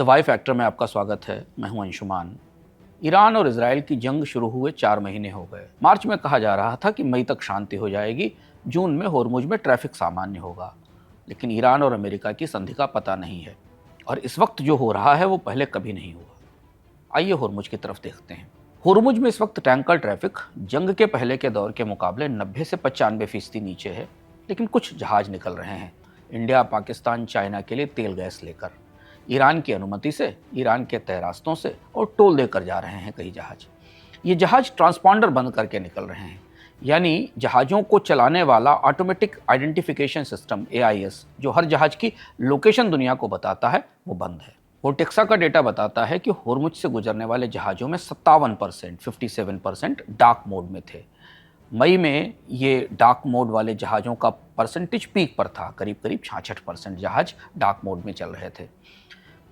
Y factor में आपका स्वागत है। मैं हूं अंशुमान। ईरान और इजराइल की जंग शुरू हुए 4 महीने हो गए। मार्च में कहा जा रहा था कि मई तक शांति हो जाएगी, जून में होर्मुज में ट्रैफिक सामान्य होगा, लेकिन ईरान और अमेरिका की संधि का पता नहीं है और इस वक्त जो हो रहा है वो पहले कभी नहीं हुआ। आइए होर्मुज की तरफ देखते हैं। होर्मुज में इस वक्त टैंकर ट्रैफिक जंग के पहले के दौर के मुकाबले 90 से 95% नीचे है, लेकिन कुछ जहाज निकल रहे हैं इंडिया, पाकिस्तान, चाइना के लिए तेल गैस लेकर। ईरान की अनुमति से, ईरान के तय रास्तों से और टोल देकर जा रहे हैं कई जहाज। ये जहाज ट्रांसपॉन्डर बंद करके निकल रहे हैं, यानी जहाज़ों को चलाने वाला ऑटोमेटिक आइडेंटिफिकेशन सिस्टम AIS, जो हर जहाज की लोकेशन दुनिया को बताता है, वो बंद है। वोटेक्सा का डेटा बताता है कि होर्मुज से गुजरने वाले जहाज़ों में 57%, 57% डार्क मोड में थे। मई में ये डार्क मोड वाले जहाज़ों का परसेंटेज पीक पर था, करीब करीब 66% जहाज डार्क मोड में चल रहे थे।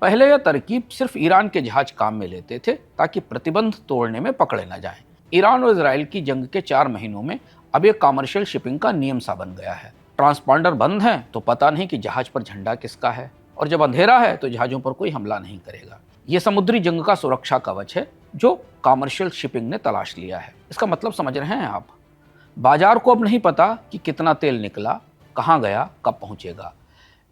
पहले यह तरकीब सिर्फ ईरान के जहाज काम में लेते थे ताकि प्रतिबंध तोड़ने में पकड़े न जाएं। ईरान और इजराइल की जंग के 4 महीनों में अब एक कमर्शियल शिपिंग का नियम सा बन गया है। ट्रांसपॉन्डर बंद है तो पता नहीं कि जहाज पर झंडा किसका है, और जब अंधेरा है तो जहाजों पर कोई हमला नहीं करेगा। यह समुद्री जंग का सुरक्षा कवच है जो कमर्शियल शिपिंग ने तलाश लिया है। इसका मतलब समझ रहे हैं आप? बाजार को अब नहीं पता कि कितना तेल निकला, कहाँ गया, कब पहुंचेगा।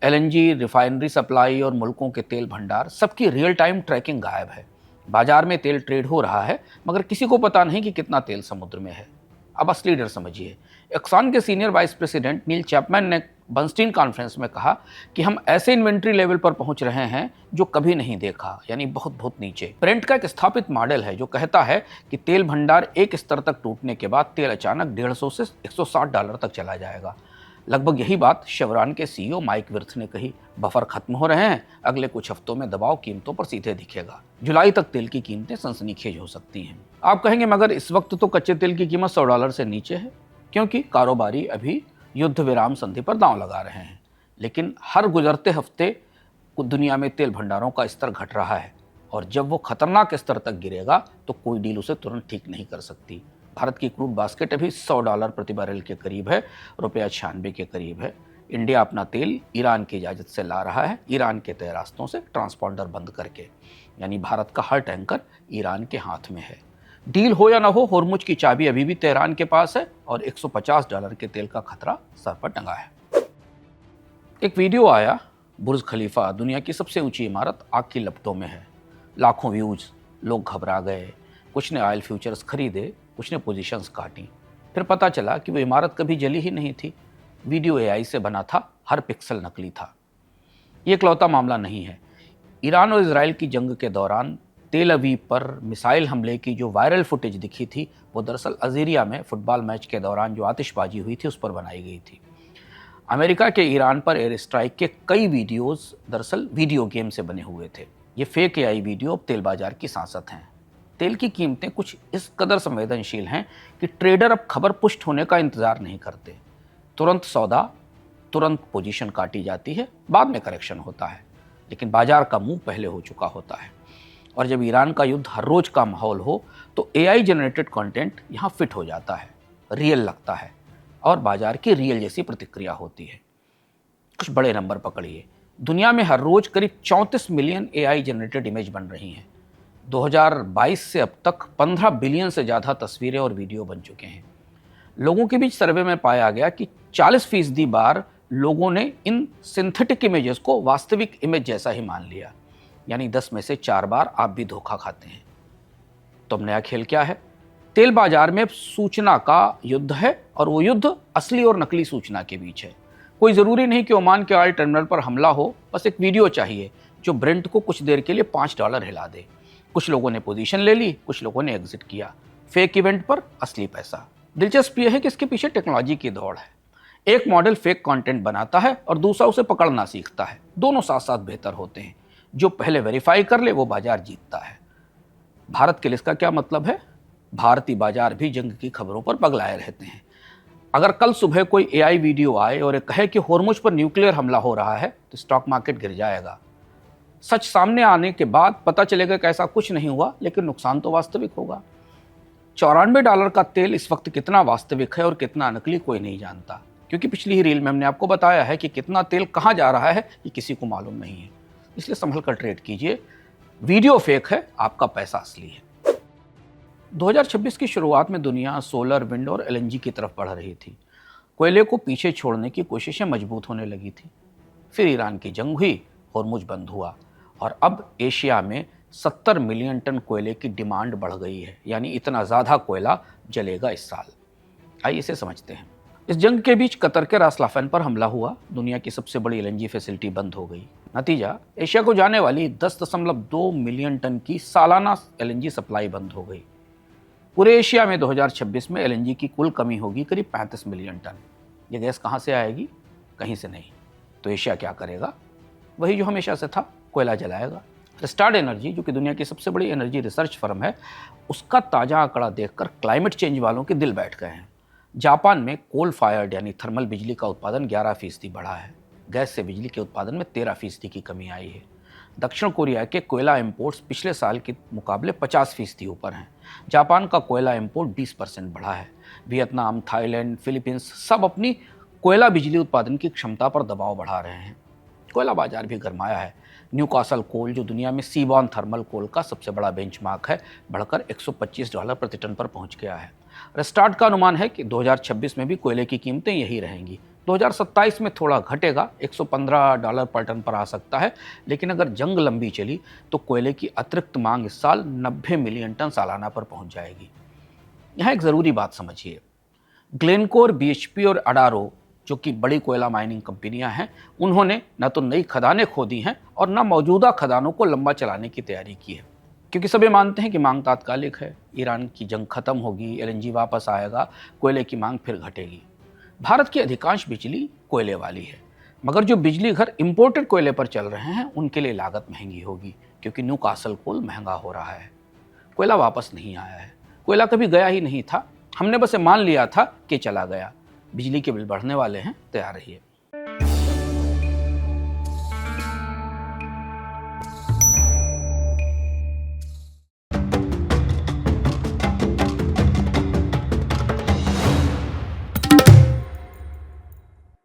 LNG, रिफाइनरी सप्लाई और मुल्कों के तेल भंडार, सबकी रियल टाइम ट्रैकिंग गायब है। बाजार में तेल ट्रेड हो रहा है, मगर किसी को पता नहीं कि कितना तेल समुद्र में है। अब असली डर समझिए। एक्सॉन के सीनियर वाइस प्रेसिडेंट नील चैपमैन ने बर्नस्टीन कॉन्फ्रेंस में कहा कि हम ऐसे इन्वेंट्री लेवल पर पहुंच रहे हैं जो कभी नहीं देखा, यानी बहुत बहुत नीचे। ब्रेंट का एक स्थापित मॉडल है जो कहता है कि तेल भंडार एक स्तर तक टूटने के बाद तेल अचानक $150 से $160 तक चला जाएगा। लगभग यही बात शेवरॉन के CEO माइक विर्थ ने कही। बफर खत्म हो रहे हैं, अगले कुछ हफ्तों में दबाव कीमतों पर सीधे दिखेगा। जुलाई तक तेल की कीमतें सनसनीखेज हो सकती हैं। आप कहेंगे मगर इस वक्त तो कच्चे तेल की कीमत $100 से नीचे है, क्योंकि कारोबारी अभी युद्ध विराम संधि पर दांव लगा रहे हैं। लेकिन हर गुजरते हफ्ते दुनिया में तेल भंडारों का स्तर घट रहा है, और जब वो खतरनाक स्तर तक गिरेगा तो कोई डील उसे तुरंत ठीक नहीं कर सकती। भारत की क्रूड बास्केट अभी $100 प्रति बैरल के करीब है, ₹96 के करीब है। इंडिया अपना तेल ईरान की इजाज़त से ला रहा है, ईरान के तय रास्तों से ट्रांसपॉन्डर बंद करके, यानी भारत का हर टैंकर ईरान के हाथ में है। डील हो या ना हो, होर्मुज की चाबी अभी भी तेहरान के पास है और $150 के तेल का खतरा सर पर टंगा है। एक वीडियो आया, बुर्ज खलीफा, दुनिया की सबसे ऊंची इमारत, आग की लपटों में है। लाखों व्यूज, लोग घबरा गए। कुछ ने ऑयल फ्यूचर्स खरीदे, कुछ ने पोजीशंस काटी। फिर पता चला कि वो इमारत कभी जली ही नहीं थी। वीडियो AI से बना था, हर पिक्सल नकली था। ये इकलौता मामला नहीं है। ईरान और इजराइल की जंग के दौरान तेल अवीव पर मिसाइल हमले की जो वायरल फुटेज दिखी थी, वो दरअसल अजीरिया में फुटबॉल मैच के दौरान जो आतिशबाजी हुई थी उस पर बनाई गई थी। अमेरिका के ईरान पर एयर स्ट्राइक के कई वीडियोज़ दरअसल वीडियो गेम से बने हुए थे। ये फेक AI वीडियो अब तेल बाजार की सांसत हैं। तेल की कीमतें कुछ इस कदर संवेदनशील हैं कि ट्रेडर अब खबर पुष्ट होने का इंतजार नहीं करते। तुरंत सौदा, तुरंत पोजीशन काटी जाती है, बाद में करेक्शन होता है, लेकिन बाजार का मुंह पहले हो चुका होता है। और जब ईरान का युद्ध हर रोज का माहौल हो तो AI जनरेटेड कंटेंट यहाँ फिट हो जाता है, रियल लगता है और बाजार की रियल जैसी प्रतिक्रिया होती है। कुछ बड़े नंबर पकड़िए। दुनिया में हर रोज करीब 34 मिलियन AI जनरेटेड इमेज बन रही हैं। 2022 से अब तक 15 बिलियन से ज़्यादा तस्वीरें और वीडियो बन चुके हैं। लोगों के बीच सर्वे में पाया गया कि 40% बार लोगों ने इन सिंथेटिक इमेजेस को वास्तविक इमेज जैसा ही मान लिया, यानी 10 में से 4 बार आप भी धोखा खाते हैं। तो अब नया खेल क्या है? तेल बाजार में सूचना का युद्ध है, और वो युद्ध असली और नकली सूचना के बीच है। कोई ज़रूरी नहीं कि ओमान के ऑयल टर्मिनल पर हमला हो, बस एक वीडियो चाहिए जो ब्रेंट को कुछ देर के लिए $5 हिला दे। कुछ लोगों ने पोजीशन ले ली, कुछ लोगों ने एग्जिट किया। फेक इवेंट पर असली पैसा। दिलचस्प यह है कि इसके पीछे टेक्नोलॉजी की दौड़ है। एक मॉडल फेक कंटेंट बनाता है और दूसरा उसे पकड़ना सीखता है। दोनों साथ साथ बेहतर होते हैं। जो पहले वेरीफाई कर ले वो बाजार जीतता है। भारत के लिए इसका क्या मतलब है? भारतीय बाजार भी जंग की खबरों पर पगलाए रहते हैं। अगर कल सुबह कोई AI वीडियो आए और कहे कि होर्मुज पर न्यूक्लियर हमला हो रहा है, तो स्टॉक मार्केट गिर जाएगा। सच सामने आने के बाद पता चलेगा कि ऐसा कुछ नहीं हुआ, लेकिन नुकसान तो वास्तविक होगा। $94 का तेल इस वक्त कितना वास्तविक है और कितना नकली कोई नहीं जानता, क्योंकि पिछली ही रील में हमने आपको बताया है कि कितना तेल कहाँ जा रहा है ये किसी को मालूम नहीं है। इसलिए संभल कर ट्रेड कीजिए। वीडियो फेक है, आपका पैसा असली है। 2026 की शुरुआत में दुनिया सोलर, विंड और एलएनजी की तरफ बढ़ रही थी। कोयले को पीछे छोड़ने की कोशिशें मजबूत होने लगी थी। फिर ईरान की जंग हुई, होर्मुज बंद हुआ और अब एशिया में 70 मिलियन टन कोयले की डिमांड बढ़ गई है। यानी इतना ज़्यादा कोयला जलेगा इस साल। आइए इसे समझते हैं। इस जंग के बीच कतर के रास लाफान पर हमला हुआ, दुनिया की सबसे बड़ी एलएनजी फैसिलिटी बंद हो गई। नतीजा, एशिया को जाने वाली 10.2 मिलियन टन की सालाना एलएनजी सप्लाई बंद हो गई। पूरे एशिया में 2026 में एलएनजी की कुल कमी होगी करीब 35 मिलियन टन। ये गैस कहाँ से आएगी? कहीं से नहीं। तो एशिया क्या करेगा? वही जो हमेशा से था, कोयला जलाएगा। रिस्टार्ट एनर्जी, जो कि दुनिया की सबसे बड़ी एनर्जी रिसर्च फर्म है, उसका ताज़ा आंकड़ा देखकर क्लाइमेट चेंज वालों के दिल बैठ गए हैं। जापान में कोल फायर्ड यानी थर्मल बिजली का उत्पादन 11% बढ़ा है। गैस से बिजली के उत्पादन में 13% की कमी आई है। दक्षिण कोरिया के कोयला इंपोर्ट्स पिछले साल के मुकाबले 50% ऊपर हैं। जापान का कोयला इंपोर्ट 20% बढ़ा है। वियतनाम, थाईलैंड, फिलीपींस सब अपनी कोयला बिजली उत्पादन की क्षमता पर दबाव बढ़ा रहे हैं। कोयला बाजार भी गरमाया है। न्यूकासल कोल, जो दुनिया में सीबॉर्न थर्मल कोल का सबसे बड़ा बेंचमार्क है, बढ़कर $125 प्रति टन पर पहुंच गया है। रिस्टार्ट का अनुमान है कि 2026 में भी कोयले की कीमतें यही रहेंगी। 2027 में थोड़ा घटेगा, $115 पर टन पर आ सकता है। लेकिन अगर जंग लंबी चली तो कोयले की अतिरिक्त मांग इस साल 90 मिलियन टन सालाना पर पहुंच जाएगी। यहाँ एक ज़रूरी बात समझिए, ग्लेनकोर, बीएचपी और अडारो, जो कि बड़ी कोयला माइनिंग कंपनियां हैं, उन्होंने न तो नई खदानें खोदी हैं और न मौजूदा खदानों को लंबा चलाने की तैयारी की है। क्योंकि सभी मानते हैं कि मांग तात्कालिक है, ईरान की जंग खत्म होगी, एलएनजी वापस आएगा, कोयले की मांग फिर घटेगी। भारत की अधिकांश बिजली कोयले वाली है, मगर जो बिजली घर इंपोर्टेड कोयले पर चल रहे हैं उनके लिए लागत महंगी होगी, क्योंकि न्यूकासल कोल महंगा हो रहा है। कोयला वापस नहीं आया है, कोयला कभी गया ही नहीं था। हमने बस मान लिया था कि चला गया। बिजली के बिल बढ़ने वाले हैं, तैयार रहिए।